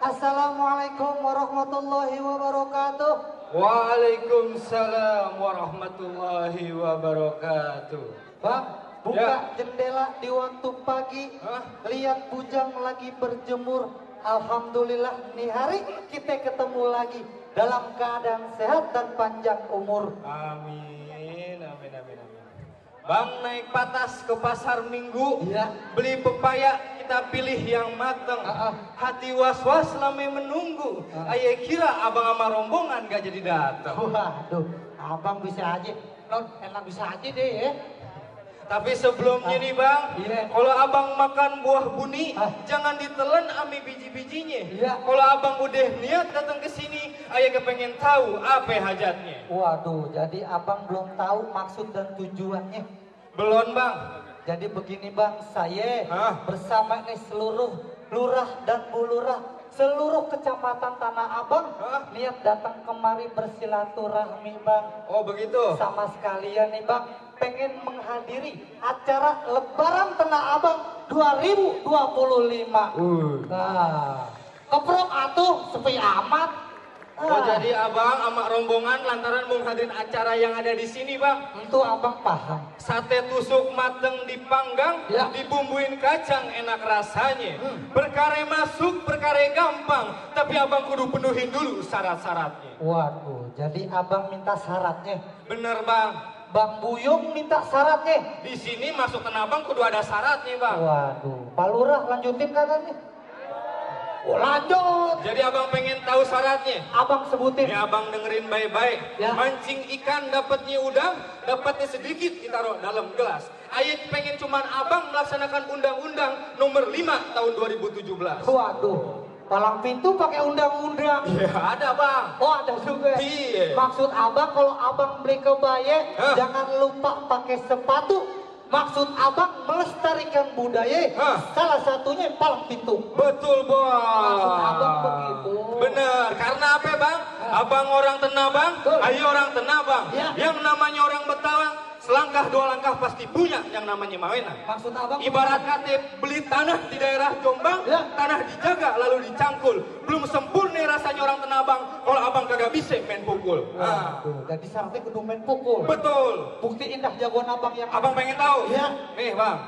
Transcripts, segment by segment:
Assalamualaikum warahmatullahi wabarakatuh. Waalaikumsalam warahmatullahi wabarakatuh. Bang, buka jendela di waktu pagi. Lihat bujang lagi berjemur. Alhamdulillah nih hari kita ketemu lagi dalam keadaan sehat dan panjang umur. Amin, amin, amin, amin. Bang naik patas ke pasar Minggu, ya. Beli pepaya, kita pilih yang mateng. Hati was-was lama menunggu. Ayah kira abang sama rombongan gak jadi datang. Waduh, abang bisa aja, non enak bisa aja deh ya. Tapi sebelumnya nih bang, kalau abang makan buah buni, jangan ditelan ami biji-bijinya. Kalau abang udah niat datang ke sini, ayah kepengen tahu apa hajatnya. Waduh, jadi abang belum tahu maksud dan tujuannya. Belum bang. Jadi begini bang, saya bersama nih seluruh lurah dan bu lurah, seluruh kecamatan Tanah Abang niat datang kemari bersilaturahmi bang. Oh begitu? Sama sekalian nih bang, pengen menghadiri acara Lebaran Tanah Abang 2025. Nah, keprok atuh sepi amat. Oh jadi abang sama rombongan lantaran menghadirin acara yang ada di sini bang. Itu abang paham. Sate tusuk mateng dipanggang, dibumbuin kacang enak rasanya. Perkara masuk, perkara gampang, tapi abang kudu penuhin dulu syarat-syaratnya. Waduh, jadi abang minta syaratnya. Bener bang. Bang Buyung minta syaratnya. Di sini masuk Tanah Abang kudu ada syaratnya bang. Waduh, Pak Lurah lanjutin katanya. Oh, lanjut. Jadi abang pengen tahu syaratnya. Abang sebutin. Ya abang dengerin baik-baik. Mancing ikan dapatnya udang, dapatnya sedikit ditaruh dalam gelas. Ayat pengen cuman abang melaksanakan undang-undang nomor 5 tahun 2017. Waduh, palang pintu pakai undang-undang. Iya ada bang. Oh ada juga. Iya. Maksud abang kalau abang beli kebaya, jangan lupa pakai sepatu. Maksud abang melestarikan budaya, salah satunya palang pintu. Betul bang. Maksud abang begitu. Bener, karena apa bang? Abang orang Tanah Abang, ayo orang Tanah Abang. Yang namanya orang Betawi selangkah dua langkah pasti punya yang namanya mawena. Maksud abang? Ibarat kata beli tanah di daerah Jombang, ya. Tanah dijaga lalu dicangkul. Belum sempurna rasanya orang Tenabang kalau abang kagak bisa main pukul. Jadi syaratnya kudu main pukul. Betul. Bukti indah jagoan abang yang abang pengen tahu? Ya. Nih bang.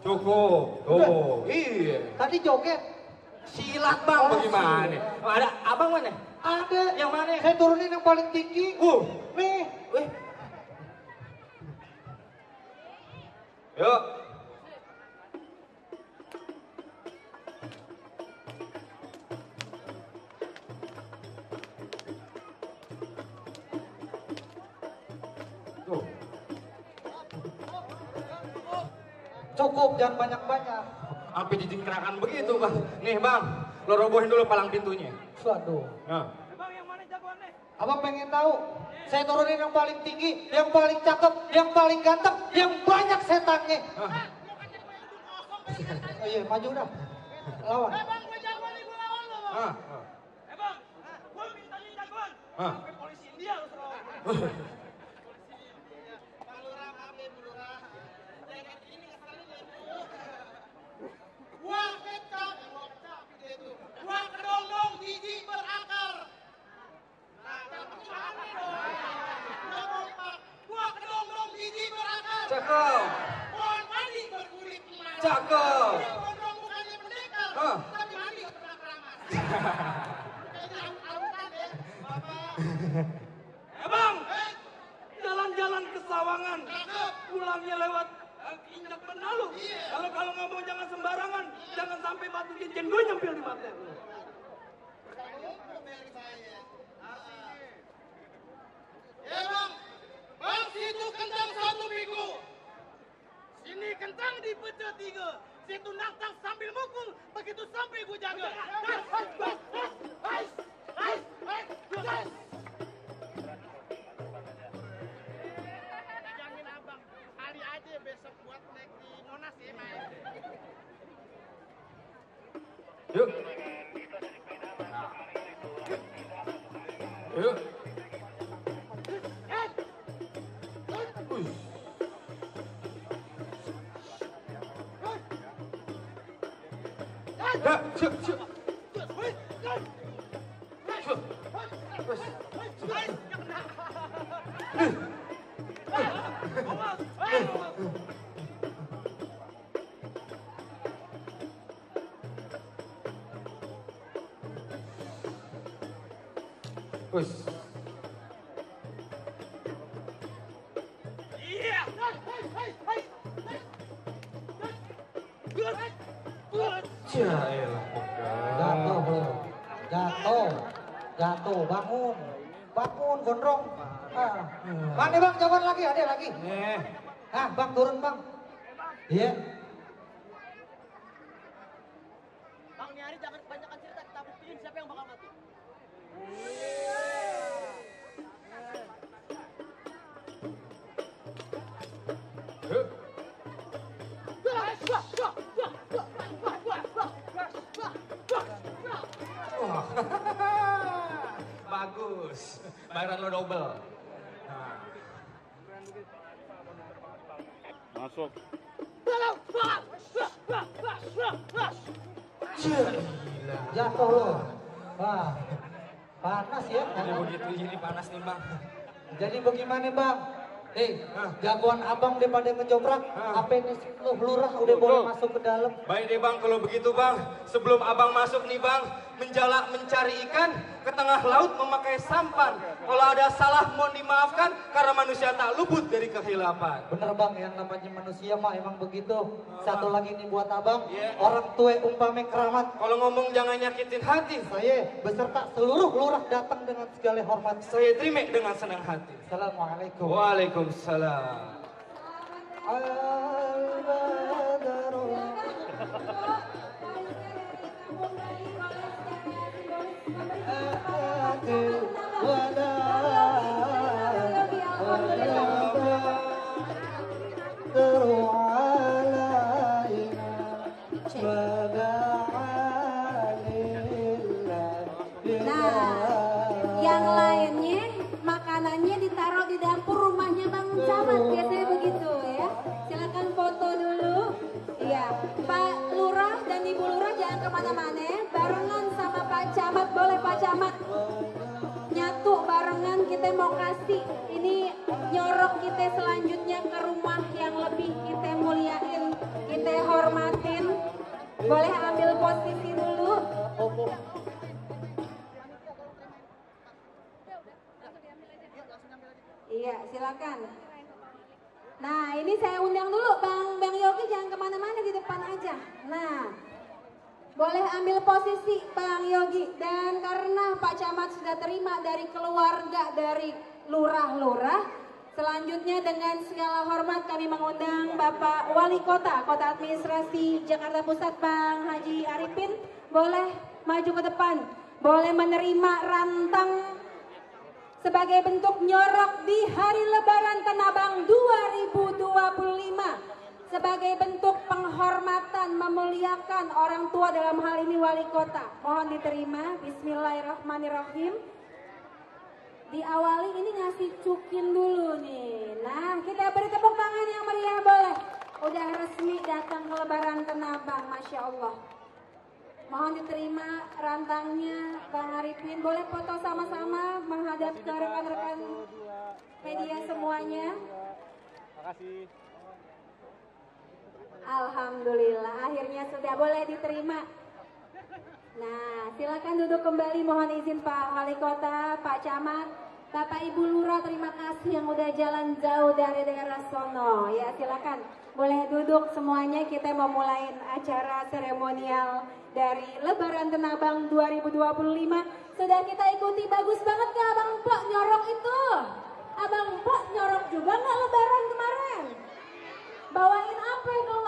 Cukup. Oh, iya. Tadi joget. Silat bang, bagaimana? Ada abang mana? Ada. Yang mana? Saya turunin yang paling tinggi. Nih. Yuk. Tuh. Cukup, jangan banyak-banyak. Sampai dijingkrakan begitu bang. Nih bang, lo robohin dulu palang pintunya. Waduh. Nah. Bang yang mana jagoannya? Abang pengen tahu. Saya turunin yang paling tinggi, yang paling cakep, yang paling ganteng, yang banyak setannya. Oh iya, maju dah. Lawan. Bang, gue jagoan nih, gue lawan lo bang. Bang, gue minta jagoan. Sampai polisi India lo serang. Gua kedondong gigi berakar. Gua kedondong gigi berakar. Cakep. Pohon mandi berkulit emas. Cakep. Gondrong bukannya pendekar, tapi mandi berakar emas. Bang, jalan-jalan ke Sawangan, pulangnya lewat Injak Benalu. Kalau ngomong jangan sembarangan, jangan sampai batu cincin gue nyempil di mata. Ya bang, bang situ kentang satu piku, sini kentang dipecah tiga, situ nantang sambil mukul, begitu sampai gue jaga. Jamin abang, kali aja besok buat naik di Monas ya main. Yuk. Yuk. Ya, siap, siap. Wis. Iya. Jatuh bro. Jatuh, bangun. Bangun, gondrong. Mana bang, jawaban lagi, ada lagi. Bang, turun bang. Iya. Bang, ini hari jangan kebanyakan cerita, kita buktiin siapa yang bakal mati. Bagus, bayaran lo double. Masuk. Jatuh lo. Wah, panas ya. Jadi begitu ini panas nih bang. Jadi bagaimana bang? Jagoan abang daripada ngejobrak, apa ini lurah udah boleh masuk ke dalam. Baik deh bang, kalau begitu bang, sebelum abang masuk nih bang, menjala mencari ikan ke tengah laut memakai sampan. Kalau ada salah mohon dimaafkan karena manusia tak luput dari kehilapan. Bener bang, yang namanya manusia mah emang begitu. Satu lagi nih buat abang, orang tua umpame keramat. Kalau ngomong jangan nyakitin hati. Saya beserta seluruh lurah datang dengan segala hormat. Saya terima dengan senang hati. Assalamualaikum. Waalaikumsalam. Terus jangan kemana-mana, barengan sama Pak Camat, boleh Pak Camat nyatu barengan, kita mau kasih ini nyorok kita selanjutnya ke rumah yang lebih kita muliain, kita hormatin. Boleh ambil posisi dulu. Iya, silakan. Nah, ini saya undang dulu Bang Yogi, jangan kemana-mana, di depan aja. Nah, boleh ambil posisi Bang Yogi. Dan karena Pak Camat sudah terima dari keluarga dari lurah-lurah, selanjutnya dengan segala hormat kami mengundang Bapak Wali Kota Administrasi Jakarta Pusat, Bang Haji Arifin. Boleh maju ke depan, boleh menerima rantang sebagai bentuk nyorok di Hari Lebaran Tanah Abang 2025. Sebagai bentuk penghormatan, memuliakan orang tua, dalam hal ini wali kota. Mohon diterima. Bismillahirrahmanirrahim. Diawali ini ngasih cukin dulu nih. Nah, kita beri tepuk tangan yang meriah boleh. Udah resmi datang ke Lebaran Tanah Abang, Masya Allah. Mohon diterima rantangnya Bang Arifin. Boleh foto sama-sama menghadap ke rekan-rekan media semuanya. Makasih. Alhamdulillah, akhirnya sudah boleh diterima. Nah, silakan duduk kembali. Mohon izin Pak Wali Kota, Pak Camat, Bapak Ibu Lurah, terima kasih yang udah jalan jauh dari daerah sono. Ya, silakan. Boleh duduk semuanya, kita mau mulai acara seremonial dari Lebaran Tanah Abang 2025. Sudah kita ikuti, bagus banget ke Abang Pok nyorok itu. Abang Pok nyorok juga nggak Lebaran kemarin? Bawain apa kalau